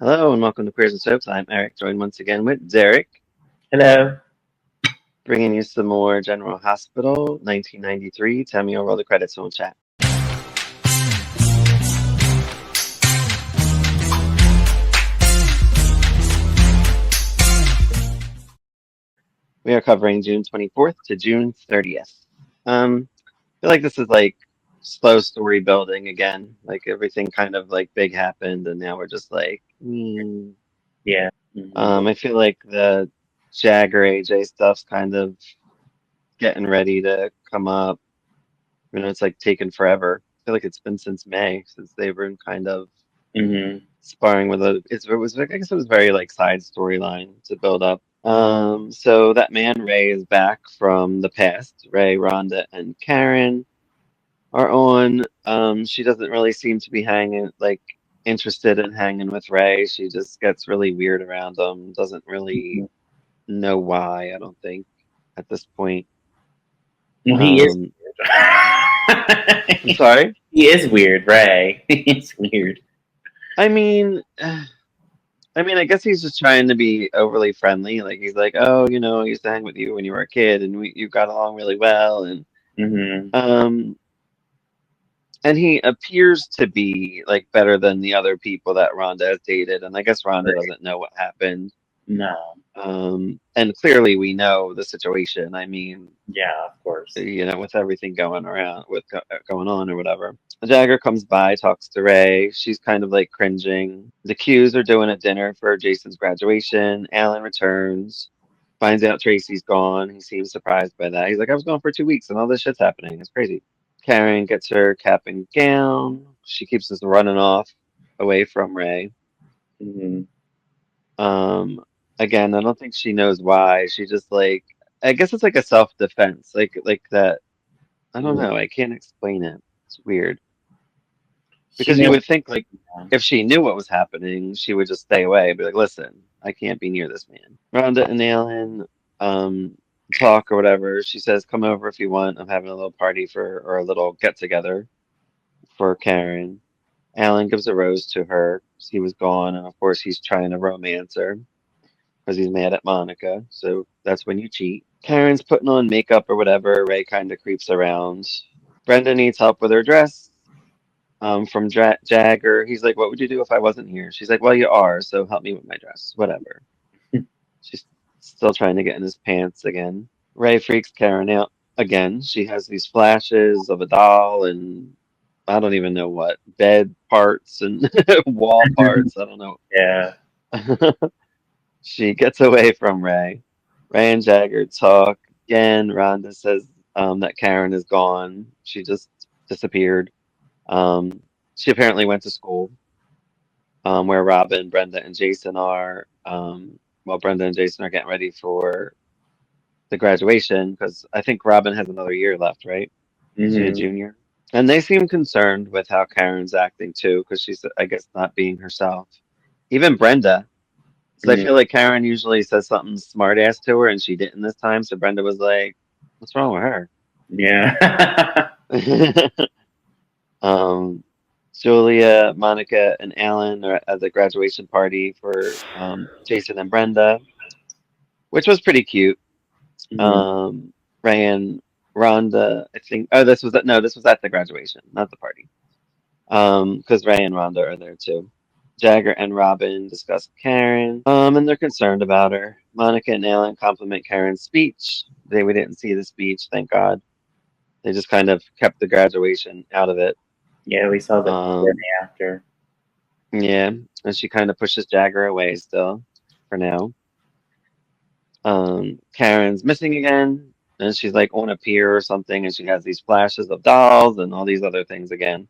Hello and welcome to Queers and Soaps. I'm Eric, joined once again with Derek, Hello. bringing you some more General Hospital, 1993. Tell me, I'll roll the credits and we'll chat. We are covering June 24th to June 30th. I feel like this is like slow story building again. Like everything kind of like big happened, and now we're just like, Yeah. I feel like the Jagger AJ stuff's kind of getting ready to come up. It's like taken forever. I feel like it's been since May since they've been kind of hmm sparring with it was I guess it was very like side storyline to build up. So that man Ray is back from the past. Ray, Rhonda, and Karen are on. She doesn't really seem to be hanging like interested in hanging with Ray. She just gets really weird around him. Doesn't really know why, I don't think, at this point. Well, he is. Um, I'm sorry. He is weird, Ray. He's weird. I mean, I guess he's just trying to be overly friendly. Like he's like, oh, I used to hang with you when you were a kid, and you got along really well, hmm um, and he appears to be like better than the other people that Rhonda has dated, and I guess Rhonda Right. doesn't know what happened. No. And clearly we know the situation. I mean, Yeah, of course. with everything going around, going on or whatever. Jagger comes by, talks to Ray. She's kind of like cringing. The Qs are doing a dinner for Jason's graduation. Alan returns, finds out Tracy's gone. He seems surprised by that. He's like, I was gone for 2 weeks and all this shit's happening. It's crazy. Karen gets her cap and gown. She keeps us running off away from Ray. hmm Um, Again, I don't think she knows why. She just like, I guess it's like a self-defense, like that. I don't know. I can't explain it. It's weird She because you knows. would think like if she knew what was happening, she would just stay away. Be like, listen, I can't be near this man. Rhonda and Alan talk or whatever. She says, come over if you want. I'm having a little party for or a little get together for Karen. Alan gives a rose to her. He was gone, and of course he's trying to romance her because he's mad at Monica. So that's when you cheat. Karen's putting on makeup or whatever. Ray kind of creeps around. Brenda needs help with her dress. From Jagger. He's like, "What would you do if I wasn't here?" She's like, "Well, you are, so help me with my dress, whatever." She's still trying to get in his pants again. Ray freaks Karen out again. She has these flashes of a doll and I don't even know what bed parts and wall parts. I don't Yeah. know. She gets away from Ray. Ray and Jagger talk again. Rhonda says that Karen is gone. She just disappeared. She apparently went to school where Robin, Brenda, and Jason are. While Brenda and Jason are getting ready for the graduation, because I think Robin has another year left, right? Is she a hmm junior? And they seem concerned with how Karen's acting too, because she's, I guess, not being herself. Even Brenda. So I hmm feel like Karen usually says something smart ass to her, and she didn't this time. So Brenda was like, "What's wrong with her?" Yeah. um, Julia, Monica, and Alan are at the graduation party for Jason and Brenda, which was pretty cute. hmm Um, Ray and Rhonda, I think. Oh, this was no, this was at the graduation, not the party. Because Ray and Rhonda are there too. Jagger and Robin discuss Karen, and they're concerned about her. Monica and Alan compliment Karen's speech. We didn't see the speech, thank God. They just kind of kept the graduation out of it. Yeah, we saw the before and Um, after. yeah, and she kind of pushes Jagger away still, for now. Karen's missing again, and she's like on a pier or something, and she has these flashes of dolls and all these other things again.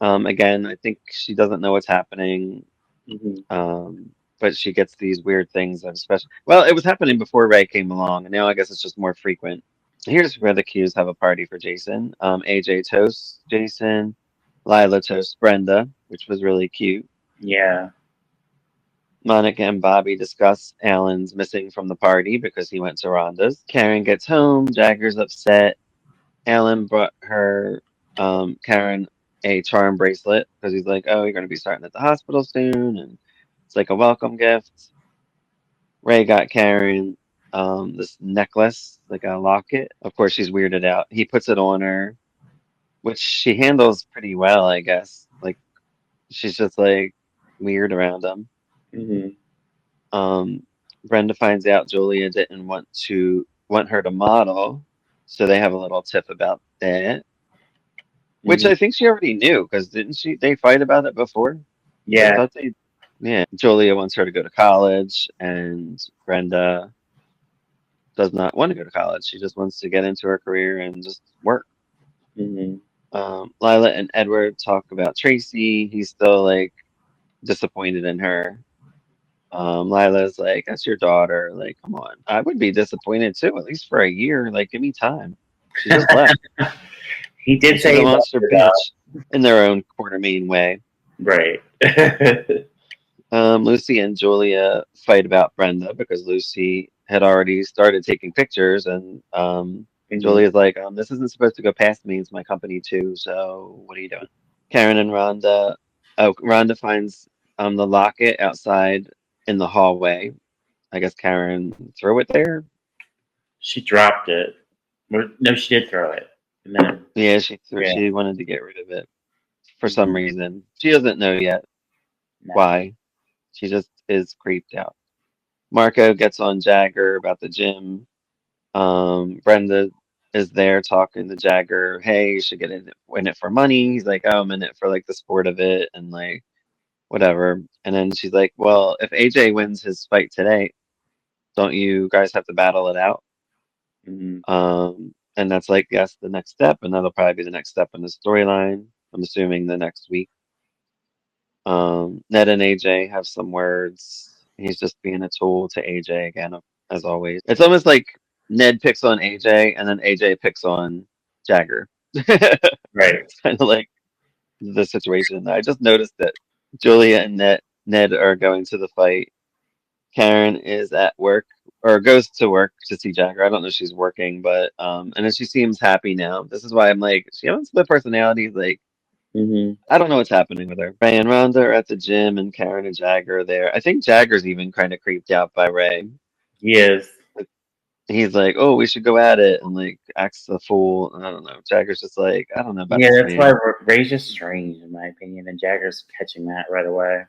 Again, I think she doesn't know what's happening. hmm But she gets these weird things that especially well, it was happening before Ray came along, and now I guess it's just more frequent. Here's where the Qs have a party for Jason. AJ toasts Jason, Lila toasts Brenda, which was really cute. Yeah. Monica and Bobby discuss Alan's missing from the party because he went to Rhonda's. Karen gets home. Jagger's upset. Alan brought her, Karen a charm bracelet because he's like, oh, you're going to be starting at the hospital soon, and it's like a welcome gift. Ray got Karen this necklace, like a locket. Of course, she's weirded out. He puts it on her, which she handles pretty well, I guess. Like she's just like weird around him. Mhm. Um, Brenda finds out Julia didn't want her to model, so they have a little tiff about that, which Mhm. I think she already knew because didn't she? They fight about it before. I Yeah. thought they, yeah. Julia wants her to go to college, and Brenda does not want to go to college. She just wants to get into her career and just work. Mhm. Lila and Edward talk about Tracy. He's still like disappointed in her. Lila's like, that's your daughter. Like, come on. I would be disappointed too, at least for a year. Like, give me time. She just left. He did She's say a he loved monster her though. bitch in their own quarter mean way. Right. Lucy and Julia fight about Brenda because Lucy had already started taking pictures, and Mhm. Julia's like, this isn't supposed to go past me. It's my company too. So what are you doing? Karen and Rhonda. Oh, Rhonda finds the locket outside in the hallway. I guess Karen threw it there. She dropped it. No, she did throw it. And then Yeah, yeah, she wanted to get rid of it for some mhm. reason. She doesn't know yet No. why. She just is creeped out. Marco gets on Jagger about the gym. Brenda is there talking to Jagger. Hey, you should get in it for money. He's like, oh, I'm in it for like the sport of it and like whatever. And then she's like, well, if AJ wins his fight today, don't you guys have to battle it out? Mhm. And that's like, yes, the next step, and that'll probably be the next step in the storyline. I'm assuming the next week. Ned and AJ have some words. He's just being a tool to AJ again, as always. It's almost like Ned picks on AJ and then AJ picks on Jagger. Right. It's kind of like the situation. I just noticed that Julia and Ned are going to the fight. Karen is at work or goes to work to see Jagger. I don't know if she's working, but and then she seems happy now. This is why I'm like, she has split personalities. Like, Mhm. I don't know what's happening with her. Ray and Rhonda are at the gym, and Karen and Jagger are there. I think Jagger's even kind of creeped out by Ray. He is. Like, he's like, "Oh, we should go at it," and like acts a fool. And I don't know. Jagger's just like, I don't know about Yeah, this that's why man. Ray's just strange in my opinion, and Jagger's catching that right away.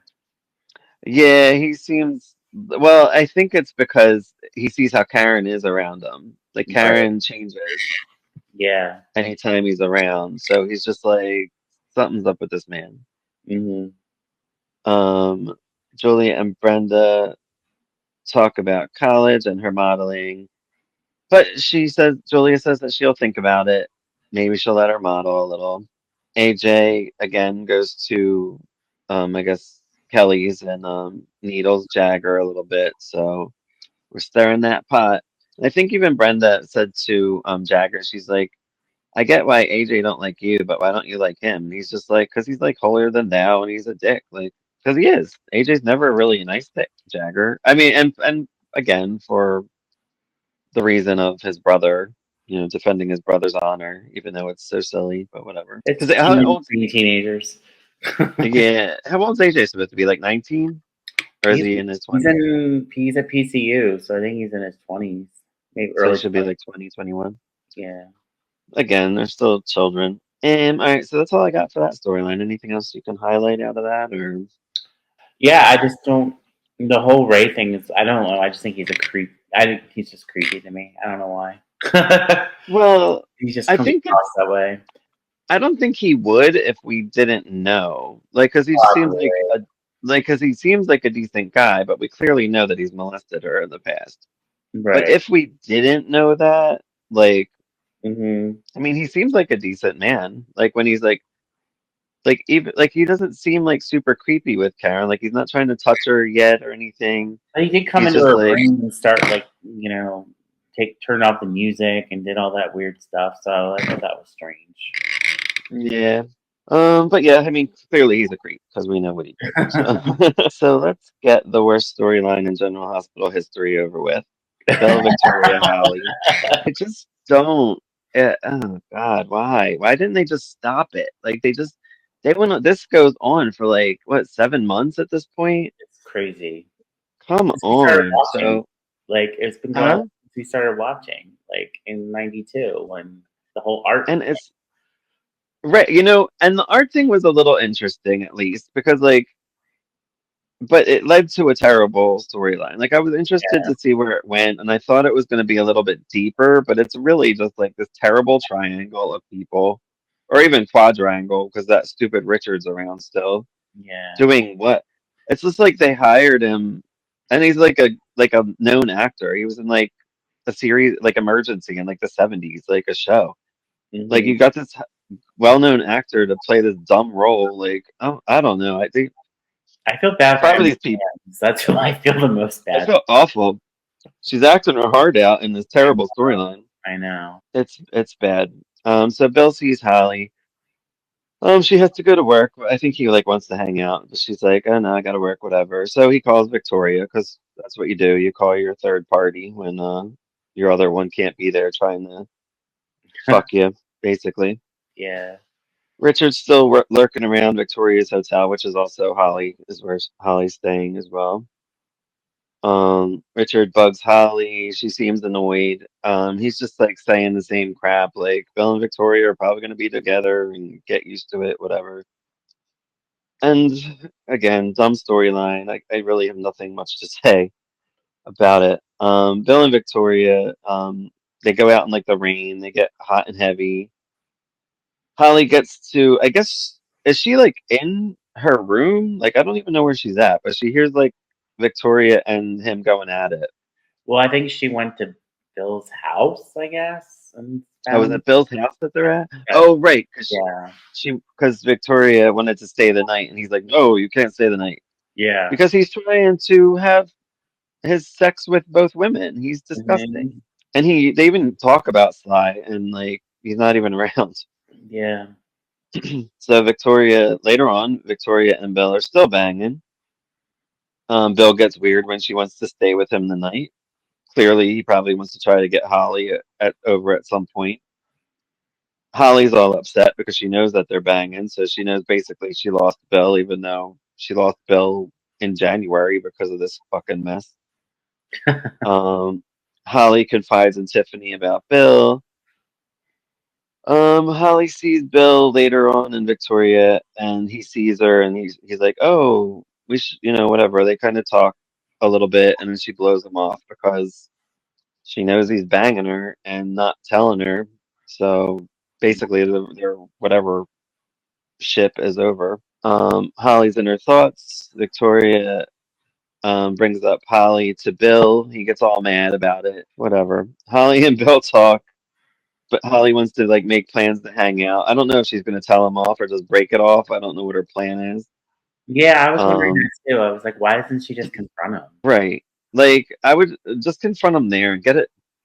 Yeah, he seems. Well, I think it's because he sees how Karen is around him. Like Right. Karen changes Yeah. anytime he's around, so he's just like, something's up with this man. Mhm. Um, Julia and Brenda talk about college and her modeling. But Julia says that she'll think about it. Maybe she'll let her model a little. AJ again goes to, I guess, Kelly's and needles Jagger a little bit. So we're stirring that pot. And I think even Brenda said to Jagger, she's like, I get why AJ don't like you, but why don't you like him? And he's just like, because he's like holier than thou and he's a dick. Like, because he is. AJ's never really a nice dick, Jagger. I mean, and again, for the reason of his brother, defending his brother's honor, even though it's so silly, but whatever. It's Because how old? being teenagers. Yeah, how old's AJ supposed to be? Like 19, or is he's he in his he's 20s? at PCU, so I think he's in his 20s, maybe So he early should be 20s. like 20, 21. Yeah. Again, they're still children. All right, so that's all I got for that storyline. Anything else you can highlight out of that, or? Yeah, I just don't. The whole Ray thing is, I don't know. I just think he's a creep. I think he's just creepy to me. I don't know why. Well, He just I comes think across it's. that way. I don't think he would if we didn't know. Like, Probably. because he seems like a decent guy, but we clearly know that he's molested her in the past. But Right. if we didn't know that, like, Mhm. I mean, he seems like a decent man. Like when he's like even like he doesn't seem like super creepy with Karen. Like he's not trying to touch her yet or anything. But he did come He's into just her like, room and start like take turn off the music and did all that weird stuff. So I thought that was strange. yeah. But yeah, I mean, clearly he's a creep because we know what he did. So, so let's get the worst storyline in General Hospital history over with. Belle Victoria Holly. I just don't. Oh God, why? Why didn't they just stop it? Like they just They went. This goes on for like what, 7 months at this point? It's crazy. Come Since we started on. watching, So, like it's been going on huh? since we started watching, like in '92 when the whole art. And it's right, and the art thing was a little interesting at least because like, but it led to a terrible storyline. Like I was interested Yeah. to see where it went, and I thought it was going to be a little bit deeper, but it's really just like this terrible triangle of people, or even quadrangle because that stupid Richard's around still. Yeah. Doing what? It's just like they hired him, and he's like a known actor. He was in like a series like Emergency in like the '70s, like a show. Like Hmm. you got this well-known actor to play this dumb role. Like, oh, I don't know. I think I feel bad for part of Emma these people. Sands. That's who I feel the most I bad. feel awful. She's acting her heart out in this I terrible know. storyline. I know. It's bad. So Bill sees Holly. She has to go to work. I think he like wants to hang out, but she's like, "Oh no, I gotta work, whatever." So he calls Victoria because that's what you do. You call your third party when your other one can't be there trying to fuck you, basically. Yeah. Richard's still lurking around Victoria's hotel, which is also Holly is where Holly's staying as well. Richard bugs Holly. She seems annoyed. He's just like saying the same crap, like Bill and Victoria are probably gonna be together and get used to it, whatever. And again, dumb storyline. I really have nothing much to say about it. Bill and Victoria, they go out in like the rain. They get hot and heavy. Holly gets to, I guess, is she like in her room? Like I don't even know where she's at, but she hears like Victoria and him going at it. Well, I think she went to Bill's house, I guess, and Oh, was found. it Bill's house that they're at? Yeah. Oh, right, because Yeah. because Victoria wanted to stay the night, and he's like, no, you can't stay the night Yeah. because he's trying to have his sex with both women. He's disgusting. Hmm. And they even talk about Sly and like he's not even around. Yeah. So later on, Victoria and Bill are still banging. Bill gets weird when she wants to stay with him the night. Clearly, he probably wants to try to get Holly over at some point. Holly's all upset because she knows that they're banging, so she knows basically she lost Bill, even though she lost Bill in January because of this fucking mess. Um, Holly confides in Tiffany about Bill. Holly sees Bill later on in Victoria, and he sees her, and he's like, "Oh, we should, whatever." They kind of talk a little bit, and then she blows him off because she knows he's banging her and not telling her. So basically, their whatever ship is over. Holly's in her thoughts. Victoria brings up Holly to Bill. He gets all mad about it. Whatever. Holly and Bill talk. But Holly wants to like make plans to hang out. I don't know if she's going to tell him off or just break it off. I don't know what her plan is. Yeah, I was wondering Um, that too. I was like, why doesn't she just confront him? right. Like I would just confront him there and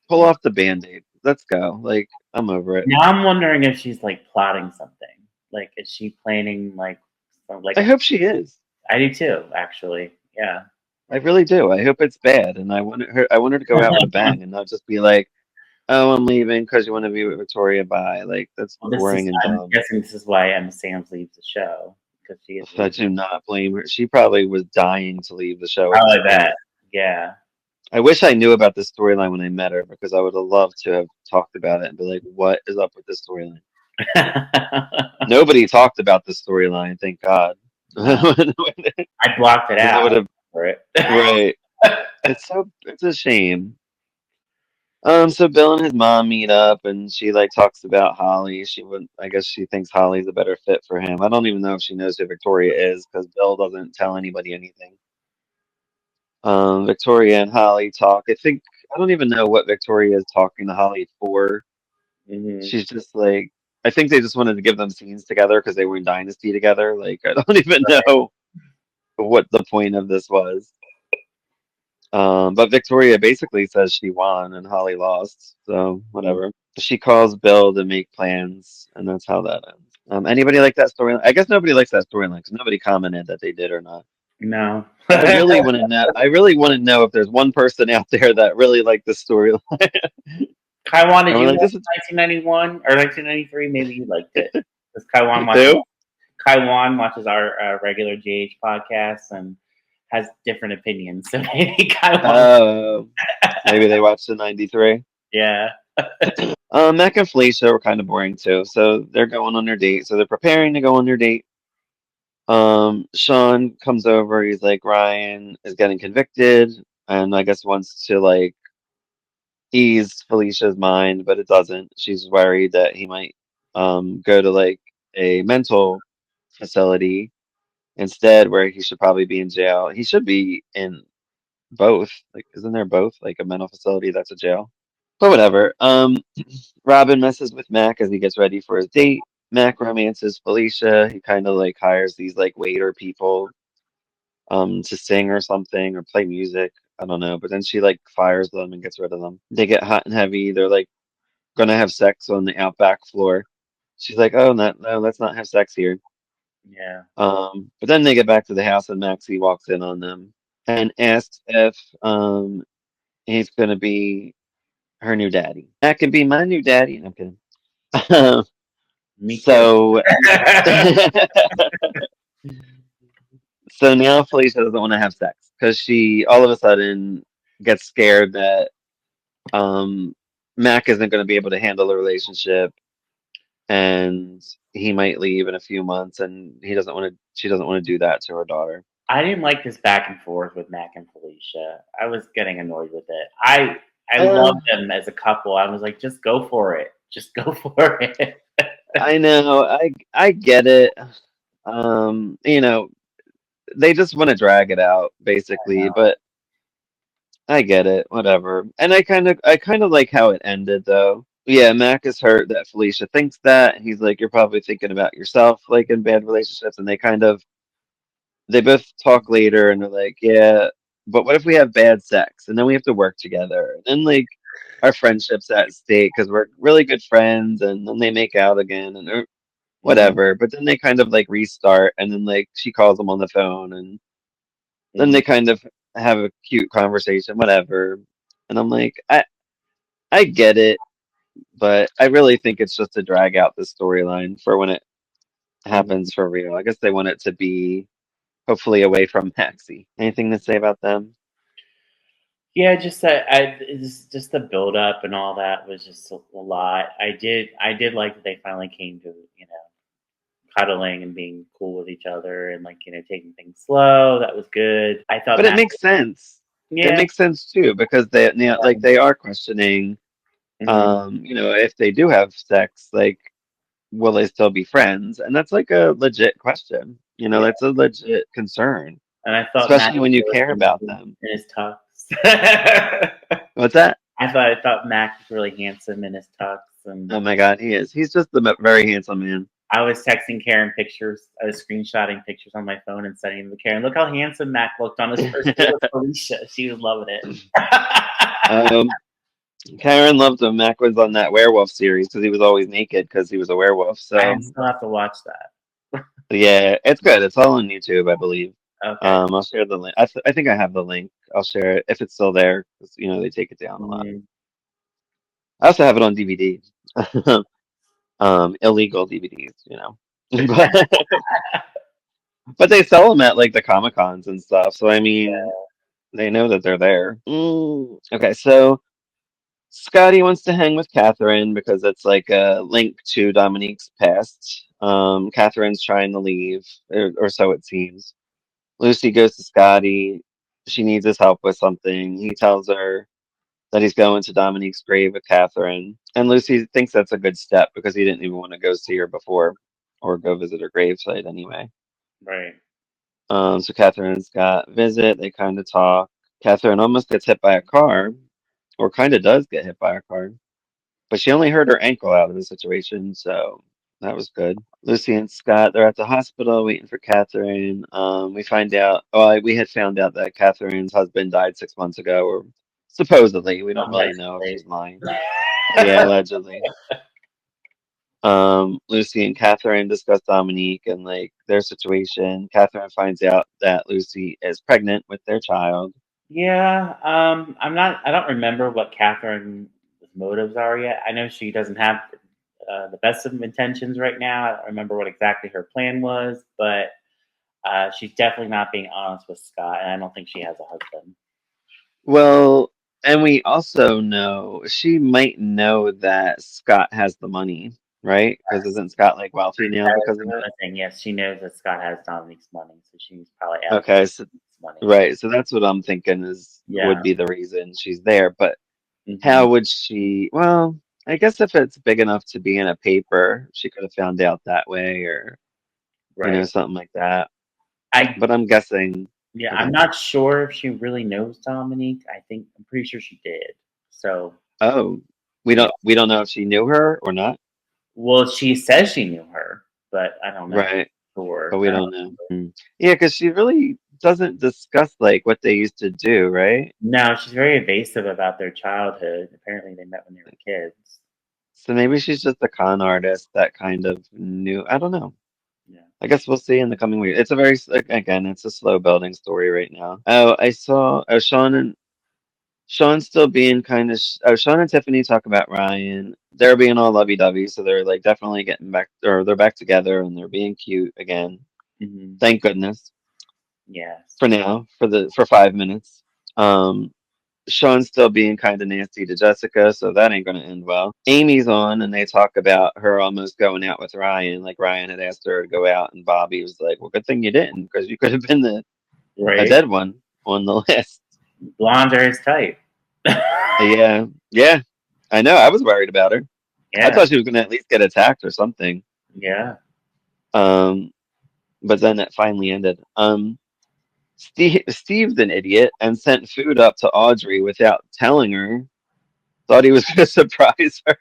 pull Yeah. off the band-aid. Let's go. Like I'm over it. Now I'm wondering if she's like plotting something. Like, is she planning like I a? hope she is. I do too, actually. Yeah. I really do. I hope it's bad, and I want her to go out with a bang and not just be like, "Oh, I'm leaving because you want to be with Victoria." Bye. Like that's Well, boring and I'm dumb. guessing this is why Emma Sands leaves the show because she is I leaving. do not blame her. She probably was dying to leave the show at this Probably point. that. Yeah. I wish I knew about this storyline when I met her because I would have loved to have talked about it and be like, what is up with this storyline? Nobody talked about this storyline, thank God. No, Because I blocked it I out would have, for it. right. It's a shame. So Bill and his mom meet up and she like talks about Holly. I guess she thinks Holly's a better fit for him. I don't even know if she knows who Victoria is because Bill doesn't tell anybody anything. Victoria and Holly talk. I don't even know what Victoria is talking to Holly for. Hmm. She's just like, I think they just wanted to give them scenes together because they were in Dynasty together. Like, I don't even know what the point of this was. But Victoria basically says she won and Holly lost. So, whatever. She calls Bill to make plans, and that's how that ends. Anybody like that storyline? I guess nobody likes that storyline because nobody commented that they did or not. No. I really want to know. I really want to know if there's one person out there that really liked the storyline. Kaiwan, did And we're you like, watch this is 1991 or 1993? Maybe you liked it. Does Kaiwan watch it? who? Kaiwan watches our regular GH podcast and has different opinions. So maybe Kaiwan, Oh, maybe they watched the '93. yeah. Mac and Felicia were kind of boring too, so they're going on their date. So they're preparing to go on their date. Sean comes over. He's like, Ryan is getting convicted, and I guess wants to like ease Felicia's mind, but it doesn't. She's worried that he might go to like a mental facility instead, where he should probably be in jail. He should be in both. Like, isn't there both? Like a mental facility that's a jail? But whatever. Robin messes with Mac as he gets ready for his date. Mac romances Felicia. He kind of like hires these like waiter people to sing or something or play music. I don't know. But then she like fires them and gets rid of them. They get hot and heavy. They're like gonna have sex on the outback floor. She's like, "Oh, no, let's not have sex here." Yeah. But then they get back to the house and Maxie walks in on them and asks if he's gonna be her new daddy. Mac can be my new daddy. I'm kidding. Me too. So so now Felicia doesn't want to have sex because she all of a sudden gets scared that um Mac isn't going to be able to handle the relationship and he might leave in a few months and he doesn't want to she doesn't want to do that to her daughter. I didn't like this back and forth with Mac and Felicia. I was getting annoyed with it. I Uh, love them as a couple. I was like, just go for it. Just go for it. I know, I get it. You know, they just want to drag it out basically, but I get it, whatever. And I kind of like how it ended though. Yeah, Mac is hurt that Felicia thinks that. He's like, you're probably thinking about yourself, like in bad relationships, and they both talk later and they're like, yeah, but what if we have bad sex and then we have to work together? And then like our friendship's at stake because we're really good friends and then they make out again and or Mhm, whatever. But then they kind of like restart and then like she calls him on the phone and then mhm, they kind of have a cute conversation, whatever. And I'm like, I get it, but I really think it's just to drag out the storyline for when it mhm. happens for real. I guess they want it to be hopefully away from Maxie. Anything to say about them? Yeah, just that it's just the build up and all that was just a lot. I did like that they finally came to, cuddling and being cool with each other and like, taking things slow. That was good. I thought But it Mac makes sense. It yeah. makes sense too because like they are questioning, Mhm, if they do have sex, like will they still be friends? And that's like a legit question. yeah. That's a legit concern, And I thought Mac especially when you was care really about handsome them. in his tux. I What's that? thought Mac was really handsome in his tux, and Oh my God, he is. He's just a very handsome man. I was texting Karen pictures. I was screenshotting pictures on my phone and sending them to Karen. Look how handsome Mac looked on his first date with Felicia. She was loving it. um, Karen loved him. Mac was on that werewolf series because he was always naked because he was a werewolf. I So still have to watch that. yeah, it's good. It's all on YouTube, I believe. Okay. I'll share the link. I think I have the link. I'll share it if it's still there because they take it down a lot. Mm, I also have it on DVD. Illegal DVDs. But but they sell them at like the Comic Cons and stuff. So I mean, they know that they're there. Okay, so Scotty wants to hang with Catherine because it's like a link to Dominique's past. Catherine's trying to leave, or so it seems. Lucy goes to Scotty. She needs his help with something. He tells her that he's going to Dominique's grave with Catherine. And Lucy thinks that's a good step because he didn't even want to go see her before or go visit her gravesite anyway. right. So Catherine and Scott visit. They kind of talk. Catherine almost gets hit by a car, or kind of does get hit by a car, but she only hurt her ankle out of the situation, so that was good. Lucy and Scott, they're at the hospital waiting for Catherine. We find out, we had found out that Catherine's husband died 6 months ago, or supposedly. We don't really know if she's lying. Allegedly. Yeah, allegedly. Lucy and Catherine discuss Dominique and like their situation. Catherine finds out that Lucy is pregnant with their child. Yeah, I don't remember what Catherine's motives are yet. I know she doesn't have the best of intentions right now. I don't remember what exactly her plan was, but she's definitely not being honest with Scott, and I don't think she has a husband. Well, and we also know she might know that Scott has the money, right? Because Yes. isn't Scott like wealthy now That is because of it? another thing. Yes, she knows that Scott has Dominique's money, so she's probably asking Okay, so Dominique's money. right, so that's what I'm thinking is Yeah. would be the reason she's there. But Hmm. how would she? Well, I guess if it's big enough to be in a paper, she could have found out that way, or Right. something like that. I But I'm guessing. Yeah, I'm Okay. not sure if she really knows Dominique. I'm pretty sure she did. So Oh, yeah. we don't know if she knew her or not. Well, she says she knew her, but I don't know Right. for But we sure. don't know. Yeah, because she really doesn't discuss like what they used to do, right? No, she's very evasive about their childhood. Apparently, they met when they were kids. So maybe she's just a con artist that kind of knew. I don't know. Yeah. I guess we'll see in the coming week. It's a very again, it's a slow building story right now. Oh, I saw. Oh, Sean's still being kind of. Oh, Sean and Tiffany talk about Ryan. They're being all lovey dovey, so they're like definitely getting back, or they're back together, and they're being cute again. Hmm. Thank goodness Yes. for now, for 5 minutes. Um, Sean's still being kind of nasty to Jessica, so that ain't going to end well. Amy's on, and they talk about her almost going out with Ryan. Like Ryan had asked her to go out, and Bobby was like, "Well, good thing you didn't, because you could have been a Right. dead one on the list." Blondes are his type. Yeah, yeah, I know. I was worried about her. I Yeah. thought she was going to at least get attacked or something. Yeah. Um, but then it finally ended. Steve's an idiot and sent food up to Audrey without telling her. Thought he was going to surprise her.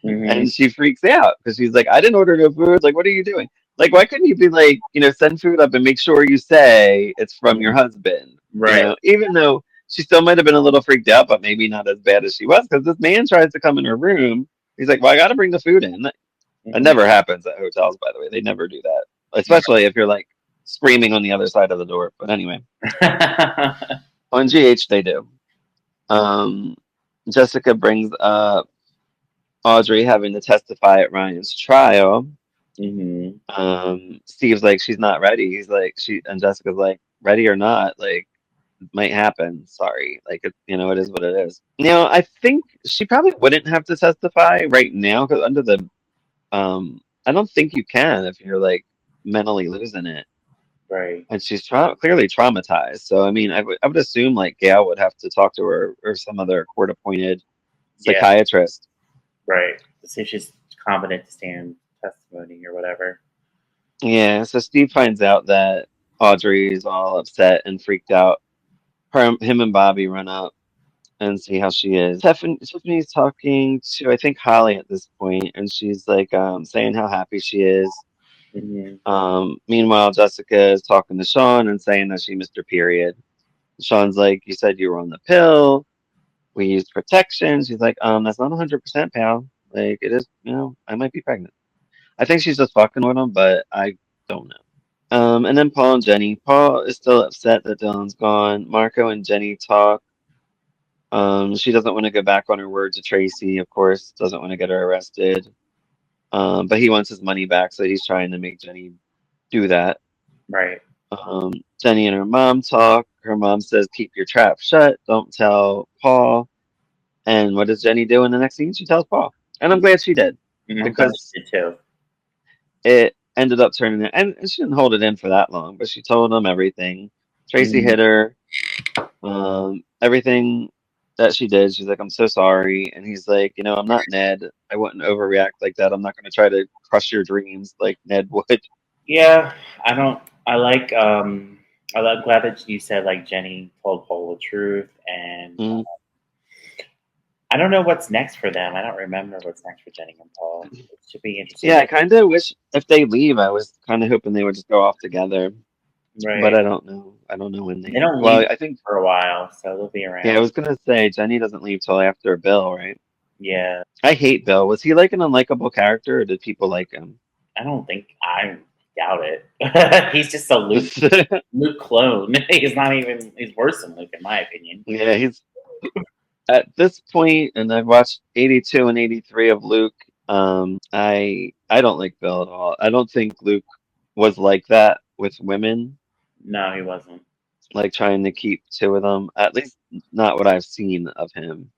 Hmm. And she freaks out because she's like, I didn't order no food. Like, what are you doing? Like, why couldn't you be like, send food up and make sure you say it's from your husband? Right. Even though she still might have been a little freaked out, but maybe not as bad as she was because this man tries to come in her room. He's like, well, I got to bring the food in. That Hmm. never happens at hotels, by the way. They never do that, especially if you're like screaming on the other side of the door. But anyway, on GH, they do. Um, Jessica brings up Audrey having to testify at Ryan's trial. Hmm. Steve's like, she's not ready. He's like, and Jessica's like, ready or not, like, might happen. Sorry. Like, it is what it is. I think she probably wouldn't have to testify right now because I don't think you can if you're like mentally losing it. Right. And she's clearly traumatized. So, I mean, I would assume like Gail would have to talk to her or some other court appointed Yeah. psychiatrist. Right. To see if she's competent to stand testimony or whatever. Yeah. So Steve finds out that Audrey's all upset and freaked out. Him and Bobby run up and see how she is. Tiffany's talking to I think Holly at this point, and she's like saying how happy she is. Hmm. Meanwhile, Jessica is talking to Sean and saying that she missed her period. Sean's like, "You said you were on the pill. We used protection." She's like, "That's not 100%, pal. Like it is. I might be pregnant." I think she's just fucking with him, but I don't know. And then Paul and Jenny. Paul is still upset that Dylan's gone. Marco and Jenny talk. She doesn't want to go back on her word to Tracy, of course, doesn't want to get her arrested. But he wants his money back, so he's trying to make Jenny do that. Right. Jenny and her mom talk. Her mom says, keep your trap shut. Don't tell Paul. And what does Jenny do in the next scene? She tells Paul. And I'm glad she did I'm glad because she did too. it ended up turning and she didn't hold it in for that long, but she told him everything. Tracy Hmm. hit her. Everything that she did, she's like, I'm so sorry. And he's like, I'm not Ned. I wouldn't overreact like that. I'm not going to try to crush your dreams like Ned would. Yeah, I don't. I like. I'm glad that you said like Jenny told Paul the truth, and Mm. I don't know what's next for them. I don't remember what's next for Jenny and Paul. It should be interesting. Yeah, I kind of wish if they leave, I was kind of hoping they would just go off together. But Right? I don't know. I don't know when They they. don't leave Well, I think. for a while, so they'll be Yeah, I around. was gonna say Jenny doesn't leave till after Bill, right? Yeah, I hate Bill. Was he like an unlikable character, or did people like him? I don't think I doubt it. He's just a Luke clone. He's not even. He's worse than Luke, in my opinion. Yeah, he's at this point, and I've watched 82 and 83 of Luke. I don't like Bill at all. I don't think Luke was like that with women, No, he wasn't. like trying to keep two of them. At least not what I've seen of him.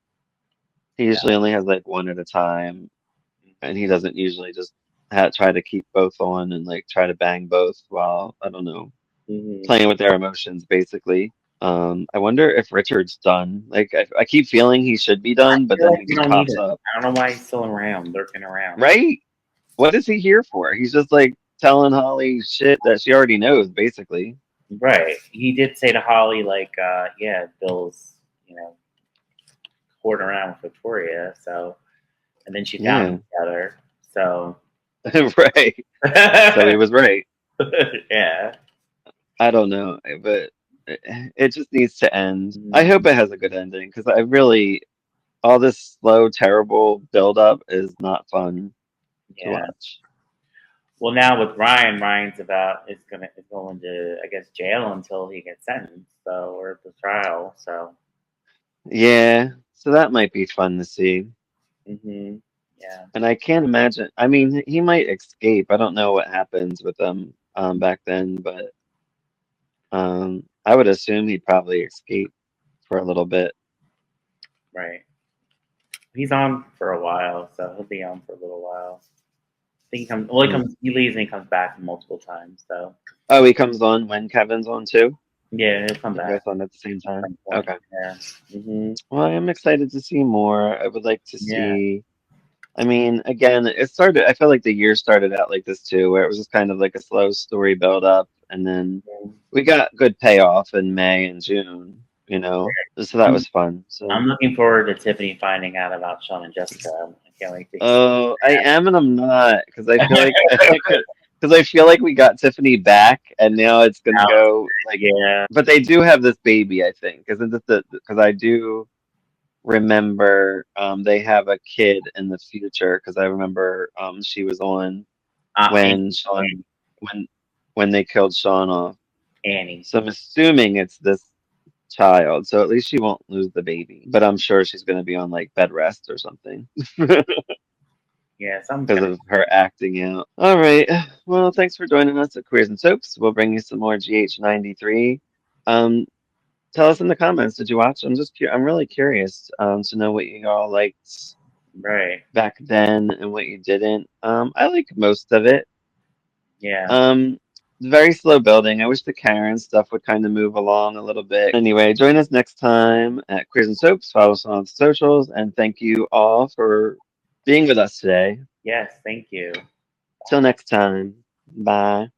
He No. usually only has like one at a time, and he Hmm. doesn't usually just try to keep both on and like try to bang both while, I don't know, Hmm. playing with their emotions basically. I wonder if Richard's done. Like I keep feeling he should be I done, but feel then like he we just don't need pops it. up. I don't know why he's still around, lurking around. Right? What is he here for? He's just like telling Holly shit that she already knows, basically. Right. He did say to Holly, like, yeah, Bill's, you know, hoarding around with Victoria. So, and then she found Yeah. them together. So, Right. So he was right. yeah. I don't know, but it just needs to end. I Mm, hope it has a good ending because I really, all this slow, terrible build-up is not fun to yeah. watch. Well, now with Ryan, Ryan's about is going to, I guess, jail until he gets sentenced. So, or the trial. So, Yeah, so that might be fun to see. hmm, yeah. And I can't imagine. I mean, he might escape. I don't know what happens with them back then, but I would assume he'd probably escape for a little bit. Right. He's on for a while, so he'll be on for a little while. I think he comes. Well, Mm. he leaves and he comes back multiple times. So Oh, he comes on when Kevin's on too? yeah, he'll come They're back both on at the same at time. some point. Okay. Yeah. Hmm. Well, I'm excited to see more. I would like to Yeah. see. I mean, again, it started, I feel like the year started out like this too, where it was just kind of like a slow story build up, and then we got good payoff in May and June, you know. So that I'm, was fun. So, I'm looking forward to Tiffany finding out about Sean and Jessica. I can't wait to see oh, I am and I'm not because I feel like that. because I feel like we got Tiffany back, and now it's gonna Now, go like, yeah. but they do have this baby, I think, isn't it? Because I do remember they have a kid in the future because I remember she was on when Sean Annie. when when they killed Sean off. Annie. So I'm assuming it's this child. So at least she won't lose the baby. But I'm sure she's going to be on like bed rest or something Yeah, someone's because gonna. of her acting out. All right. Well, thanks for joining us at Queers and Soaps. We'll bring you some more GH93. Um, Tell us in the comments. Did you watch? I'm really curious to know what you all liked Right. back then and what you didn't. I like most of it. Yeah. Um, very slow building. I wish the Karen stuff would kind of move along a little bit. Anyway, join us next time at Queers and Soaps. Follow us on the socials, and thank you all for being with us today. Yes. Thank you. Till next time. Bye.